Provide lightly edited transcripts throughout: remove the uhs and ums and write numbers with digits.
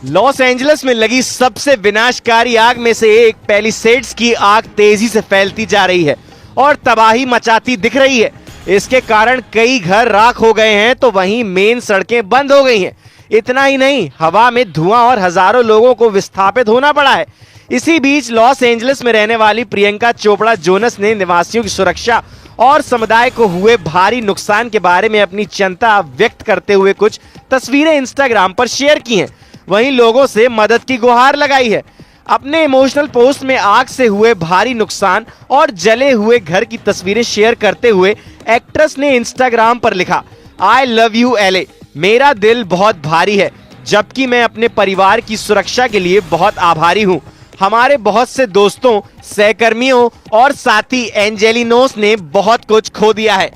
Los Angeles में लगी सबसे विनाशकारी आग में से एक पैलिसेड्स की आग तेजी से फैलती जा रही है और तबाही मचाती दिख रही है। इसके कारण कई घर राख हो गए हैं तो वहीं मेन सड़कें बंद हो गई हैं। इतना ही नहीं, हवा में धुआं और हजारों लोगों को विस्थापित होना पड़ा है। इसी बीच लॉस एंजलिस में रहने वाली प्रियंका चोपड़ा जोनस ने निवासियों की सुरक्षा और समुदाय को हुए भारी नुकसान के बारे में अपनी चिंता व्यक्त करते हुए कुछ तस्वीरें इंस्टाग्राम पर शेयर की हैं। वहीं लोगों से मदद की गुहार लगाई है। अपने इमोशनल पोस्ट में आग से हुए भारी नुकसान और जले हुए घर की तस्वीरें शेयर करते हुए एक्ट्रेस ने इंस्टाग्राम पर लिखा, आई लव यू एलए, मेरा दिल बहुत भारी है, जबकि मैं अपने परिवार की सुरक्षा के लिए बहुत आभारी हूँ। हमारे बहुत से दोस्तों, सहकर्मियों और साथी एंजेलिनोस ने बहुत कुछ खो दिया है।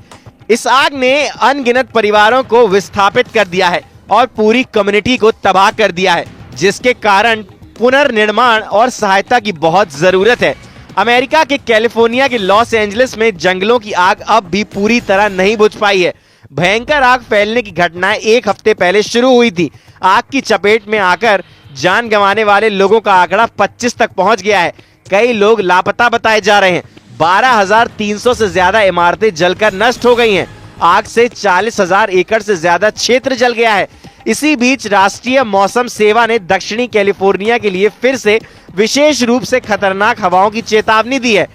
इस आग ने अनगिनत परिवारों को विस्थापित कर दिया है और पूरी कम्युनिटी को तबाह कर दिया है, जिसके कारण पुनर्निर्माण और सहायता की बहुत जरूरत है। अमेरिका के कैलिफोर्निया के लॉस एंजलिस में जंगलों की आग अब भी पूरी तरह नहीं बुझ पाई है। भयंकर आग फैलने की घटनाएं एक हफ्ते पहले शुरू हुई थी। आग की चपेट में आकर जान गंवाने वाले लोगों का आंकड़ा 25 तक पहुंच गया है। कई लोग लापता बताए जा रहे हैं। 12,300 से ज्यादा इमारतें जलकर नष्ट हो गई हैं। आग से 40,000 एकड़ से ज्यादा क्षेत्र जल गया है। इसी बीच राष्ट्रीय मौसम सेवा ने दक्षिणी कैलिफोर्निया के लिए फिर से विशेष रूप से खतरनाक हवाओं की चेतावनी दी है।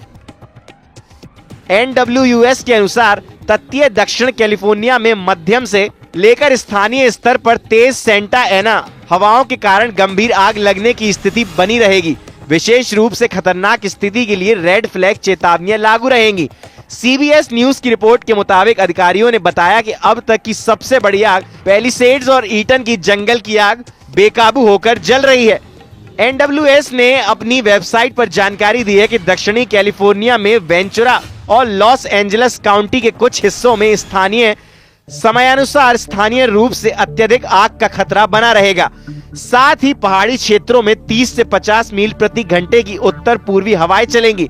NWS के अनुसार तटीय दक्षिण कैलिफोर्निया में मध्यम से लेकर स्थानीय स्तर पर तेज सेंटा एना हवाओं के कारण गंभीर आग लगने की स्थिति बनी रहेगी। विशेष रूप से खतरनाक स्थिति के लिए रेड फ्लैग चेतावनियां लागू रहेंगी। CBS न्यूज की रिपोर्ट के मुताबिक अधिकारियों ने बताया कि अब तक की सबसे बड़ी आग पैलिसेड्स और ईटन की जंगल की आग बेकाबू होकर जल रही है। NWS ने अपनी वेबसाइट पर जानकारी दी है कि दक्षिणी कैलिफोर्निया में वेंचुरा और लॉस एंजलिस काउंटी के कुछ हिस्सों में स्थानीय समयानुसार स्थानीय रूप से अत्यधिक आग का खतरा बना रहेगा। साथ ही पहाड़ी क्षेत्रों में 30 से 50 मील प्रति घंटे की उत्तर पूर्वी हवाएं चलेंगी।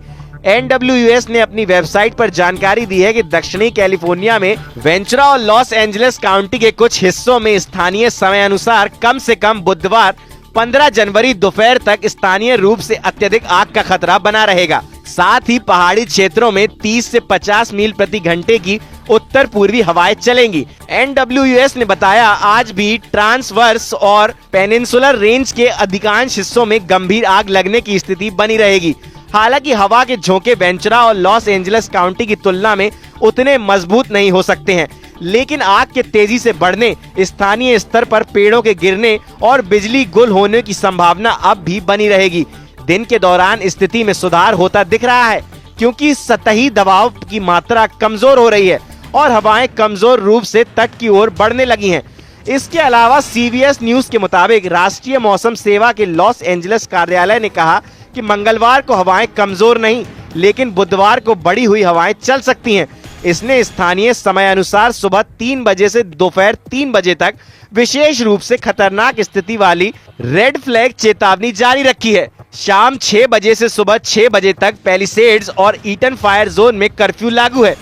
NWS ने अपनी वेबसाइट पर जानकारी दी है कि दक्षिणी कैलिफोर्निया में वेंचुरा और लॉस एंजलिस काउंटी के कुछ हिस्सों में स्थानीय समयानुसार कम से कम बुधवार 15 जनवरी दोपहर तक स्थानीय रूप से अत्यधिक आग का खतरा बना रहेगा। साथ ही पहाड़ी क्षेत्रों में 30 से 50 मील प्रति घंटे की उत्तर पूर्वी हवाएं चलेंगी। NWS ने बताया, आज भी ट्रांसवर्स और पेनिनसुलर रेंज के अधिकांश हिस्सों में गंभीर आग लगने की स्थिति बनी रहेगी। हालांकि हवा के झोंके वेंचुरा और लॉस एंजलिस काउंटी की तुलना में उतने मजबूत नहीं हो सकते हैं, लेकिन आग के तेजी से बढ़ने, स्थानीय स्तर पर पेड़ों के गिरने और बिजली गुल होने की संभावना अब भी बनी रहेगी। दिन के दौरान स्थिति में सुधार होता दिख रहा है, क्योंकि सतही दबाव की मात्रा कमजोर हो रही है और हवाएं कमजोर रूप से तट की ओर बढ़ने लगी हैं। इसके अलावा CBS न्यूज के मुताबिक राष्ट्रीय मौसम सेवा के लॉस एंजलिस कार्यालय ने कहा कि मंगलवार को हवाएं कमजोर नहीं, लेकिन बुधवार को बढ़ी हुई हवाएं चल सकती हैं। इसने स्थानीय समय अनुसार सुबह 3 बजे से दोपहर 3 बजे तक विशेष रूप से खतरनाक स्थिति वाली रेड फ्लैग चेतावनी जारी रखी है। शाम 6 बजे से सुबह 6 बजे तक पैलिसेड्स और ईटन फायर जोन में कर्फ्यू लागू है।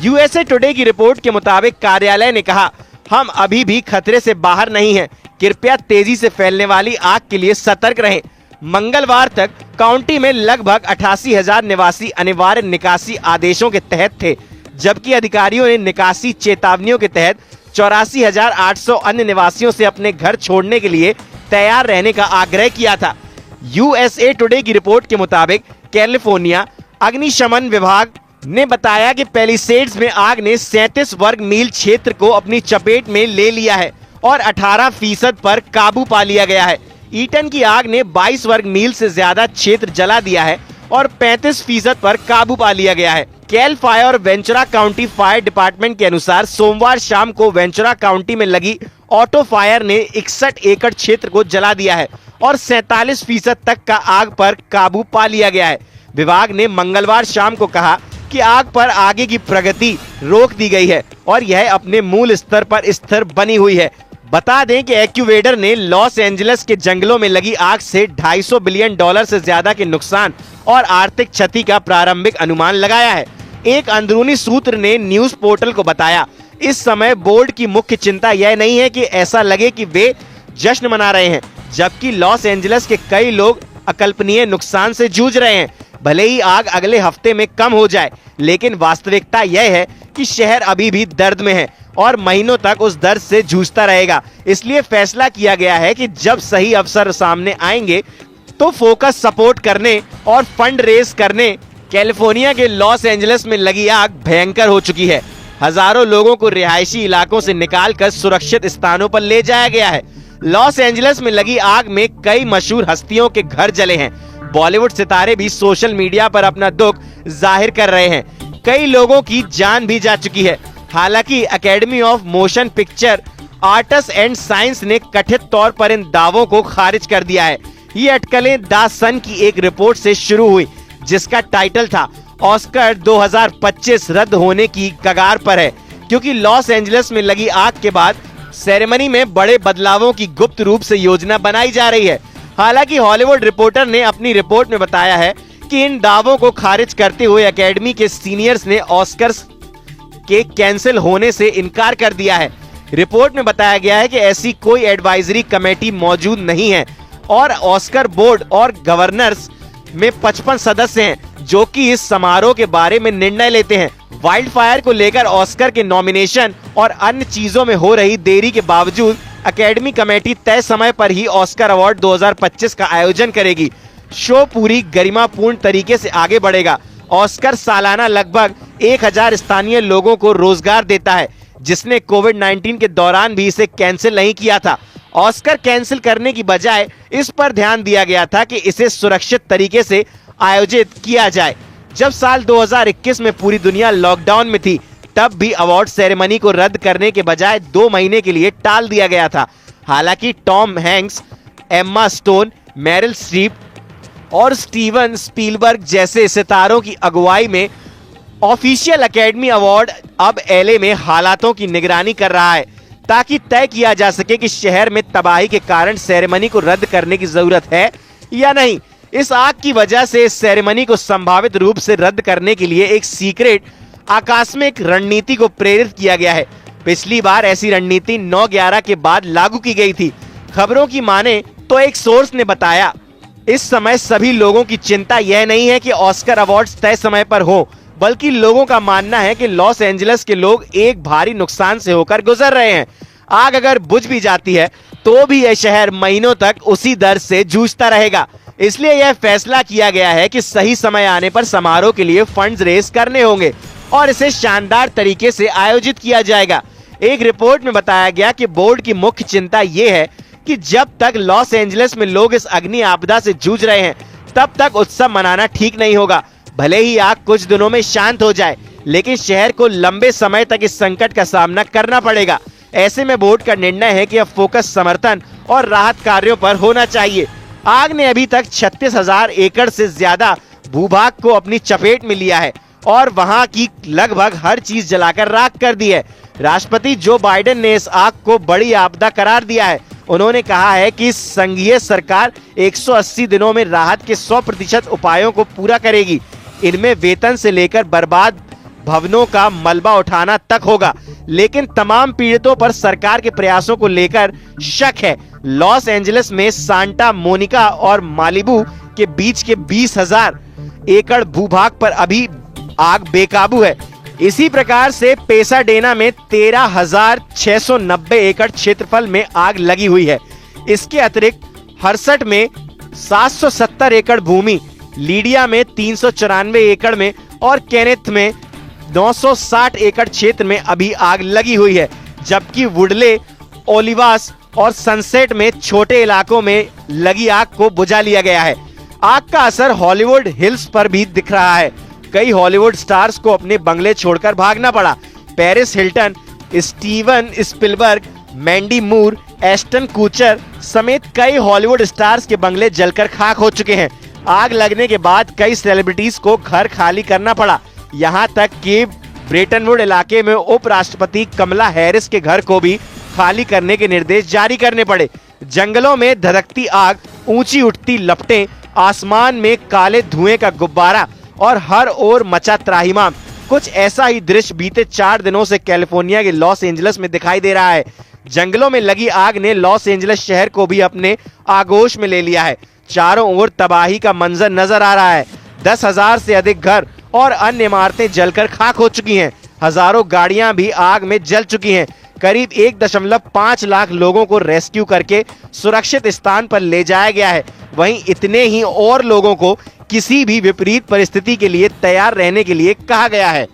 USA टुडे की रिपोर्ट के मुताबिक कार्यालय ने कहा, हम अभी भी खतरे से बाहर नहीं हैं। कृपया तेजी से फैलने वाली आग के लिए सतर्क रहें। मंगलवार तक काउंटी में लगभग 88,000 निवासी अनिवार्य निकासी आदेशों के तहत थे, जबकि अधिकारियों ने निकासी चेतावनियों के तहत 84,800 अन्य निवासियों से अपने घर छोड़ने के लिए तैयार रहने का आग्रह किया था। USA टुडे की रिपोर्ट के मुताबिक कैलिफोर्निया अग्निशमन विभाग ने बताया कि पैलिसेड्स में आग ने 37 वर्ग मील क्षेत्र को अपनी चपेट में ले लिया है और 18% पर काबू पा लिया गया है। ईटन की आग ने 22 वर्ग मील से ज्यादा क्षेत्र जला दिया है और 35% पर काबू पा लिया गया है। कैल फायर और वेंचुरा काउंटी फायर डिपार्टमेंट के अनुसार सोमवार शाम को वेंचुरा काउंटी में लगी ऑटो फायर ने 61 एकड़ क्षेत्र को जला दिया है और 47% तक का आग पर काबू पा लिया गया है। विभाग ने मंगलवार शाम को कहा कि आग पर आगे की प्रगति रोक दी गई है और यह अपने मूल स्तर पर स्थिर बनी हुई है। बता दें कि एक्यूवेडर ने लॉस एंजलिस के जंगलों में लगी आग से $250 बिलियन से ज्यादा के नुकसान और आर्थिक क्षति का प्रारंभिक अनुमान लगाया है। एक अंदरूनी सूत्र ने न्यूज पोर्टल को बताया, इस समय बोर्ड की मुख्य चिंता यह नहीं है कि ऐसा लगे कि वे जश्न मना रहे हैं, जबकि लॉस एंजलिस के कई लोग अकल्पनीय नुकसान से जूझ रहे हैं। भले ही आग अगले हफ्ते में कम हो जाए, लेकिन वास्तविकता यह है कि शहर अभी भी दर्द में है और महीनों तक उस दर्द से जूझता रहेगा। इसलिए फैसला किया गया है कि जब सही अवसर सामने आएंगे तो फोकस सपोर्ट करने और फंड रेज करने। कैलिफोर्निया के लॉस एंजलिस में लगी आग भयंकर हो चुकी है। हजारों लोगों को रिहायशी इलाकों से निकालकर सुरक्षित स्थानों पर ले जाया गया है। लॉस एंजलिस में लगी आग में कई मशहूर हस्तियों के घर जले हैं। बॉलीवुड सितारे भी सोशल मीडिया पर अपना दुख जाहिर कर रहे हैं। कई लोगों की जान भी जा चुकी है। हालांकि academy of motion picture arts and science ने कथित तौर पर इन दावों को खारिज कर दिया है। ये अटकलें द सन की एक रिपोर्ट से शुरू हुई, जिसका टाइटल था ऑस्कर 2025 रद्द होने की कगार पर है, क्योंकि लॉस एंजलिस में लगी आग के बाद सेरेमनी में बड़े बदलावों की गुप्त रूप से योजना बनाई जा रही है। हालांकि हॉलीवुड रिपोर्टर ने अपनी रिपोर्ट में बताया है कि इन दावों को खारिज करते हुए एकेडमी के सीनियर्स ने ऑस्कर्स के कैंसिल होने से इनकार कर दिया है। रिपोर्ट में बताया गया है कि ऐसी कोई एडवाइजरी कमेटी मौजूद नहीं है और ऑस्कर बोर्ड और गवर्नर्स में 55 सदस्य हैं जो कि इस समारोह के बारे में निर्णय लेते हैं। वाइल्ड फायर को लेकर ऑस्कर के नॉमिनेशन और अन्य चीजों में हो रही देरी के बावजूद एकेडमी कमेटी तय समय पर ही ऑस्कर अवार्ड 2025 का आयोजन करेगी। शो पूरी गरिमापूर्ण तरीके से आगे बढ़ेगा। ऑस्कर सालाना लगभग 1000 स्थानीय लोगों को रोजगार देता है, जिसने कोविड-19 के दौरान भी इसे कैंसिल नहीं किया था। ऑस्कर कैंसिल करने की बजाय इस पर ध्यान दिया गया था कि इसे सुरक्षित तरीके से आयोजित किया जाए। जब साल 2021 में पूरी दुनिया लॉकडाउन में थी, तब भी अवार्ड सेरेमनी को रद्द करने के बजाय 2 महीने के लिए टाल दिया गया था। हालांकि Tom Hanks, Emma stone, Meryl Streep और स्टीवन स्पीलबर्ग जैसे सितारों की अगुवाई में ऑफिशियल एकेडमी अवार्ड अब एलए में हालातों की निगरानी कर रहा है, ताकि तय किया जा सके कि शहर में तबाही के कारण सेरेमनी को रद्द करने की जरूरत है या नहीं। इस आग की वजह से इस सेरेमनी को संभावित रूप से रद्द करने के लिए एक सीक्रेट आकस्मिक रणनीति को प्रेरित किया गया है। पिछली बार ऐसी रणनीति 9/11 के बाद लागू की गई थी। खबरों की माने तो एक सोर्स ने बताया, इस समय सभी लोगों की चिंता यह नहीं है कि ऑस्कर अवार्ड्स तय समय पर हो, बल्कि लोगों का मानना है कि लॉस एंजलिस के लोग एक भारी नुकसान से होकर गुजर रहे हैं। आग अगर बुझ भी जाती है तो भी यह शहर महीनों तक उसी दर्द से जूझता रहेगा। इसलिए यह फैसला किया गया है कि सही समय आने पर समारोह के लिए फंड्स रेज करने होंगे और इसे शानदार तरीके से आयोजित किया जाएगा। एक रिपोर्ट में बताया गया कि बोर्ड की मुख्य चिंता ये है कि जब तक लॉस एंजलिस में लोग इस अग्नि आपदा से जूझ रहे हैं, तब तक उत्सव मनाना ठीक नहीं होगा। भले ही आग कुछ दिनों में शांत हो जाए, लेकिन शहर को लंबे समय तक इस संकट का सामना करना पड़ेगा। ऐसे में बोर्ड का निर्णय है कि अब फोकस समर्थन और राहत कार्यों पर होना चाहिए। आग ने अभी तक 36,000 एकड़ से ज्यादा भूभाग को अपनी चपेट में लिया है और वहां की लगभग हर चीज जलाकर राख कर दी है। राष्ट्रपति जो बाइडेन ने इस आग को बड़ी आपदा करार दिया है। उन्होंने कहा है कि संघीय सरकार 180 दिनों में राहत के 100% उपायों को पूरा करेगी। इनमें वेतन से लेकर बर्बाद भवनों का मलबा उठाना तक होगा, लेकिन तमाम पीड़ितों पर सरकार के प्रयासों को लेकर शक है। लॉस एंजलिस में सांता मोनिका और मालिबू के बीच के 20,000 एकड़ भूभाग पर अभी आग बेकाबू है। इसी प्रकार से पेसाडेना में 13,690 एकड़ क्षेत्रफल में आग लगी हुई है। इसके अतिरिक्त हर्सट में 770 एकड़ भूमि, लीडिया में 394 एकड़ में और केनेथ में 960 एकड़ क्षेत्र में अभी आग लगी हुई है, जबकि वुडले, ओलिवास और सनसेट में छोटे इलाकों में लगी आग को बुझा लिया गया है। आग का असर हॉलीवुड हिल्स पर भी दिख रहा है। कई हॉलीवुड स्टार्स को अपने बंगले छोड़कर भागना पड़ा। Paris Hilton, Steven Spielberg, Mandy मूर, एस्टन कूचर समेत कई हॉलीवुड स्टार्स के बंगले जलकर खाक हो चुके हैं। आग लगने के बाद कई सेलिब्रिटीज को घर खाली करना पड़ा। यहाँ तक कि ब्रेटनवुड इलाके में उपराष्ट्रपति कमला हैरिस के घर को भी खाली करने के निर्देश जारी करने पड़े। जंगलों में धधकती आग, ऊंची उठती लपटें, आसमान में काले धुएं का गुब्बारा और हर ओर मचा त्राहिमाम। कुछ ऐसा ही दृश्य बीते 4 दिनों से कैलिफोर्निया के लॉस एंजलिस में दिखाई दे रहा है, जंगलों में लगी आग ने लॉस एंजलिस शहर को भी अपने आगोश में ले लिया है। चारों ओर तबाही का मंजर नजर आ रहा है। 10,000 से अधिक घर और अन्य इमारतें जलकर खाक हो चुकी हैं। हजारों गाड़ियां भी आग में जल चुकी हैं। करीब 1.5 लाख लोगों को रेस्क्यू करके सुरक्षित स्थान पर ले जाया गया है। वहीं इतने ही और लोगों को किसी भी विपरीत परिस्थिति के लिए तैयार रहने के लिए कहा गया है।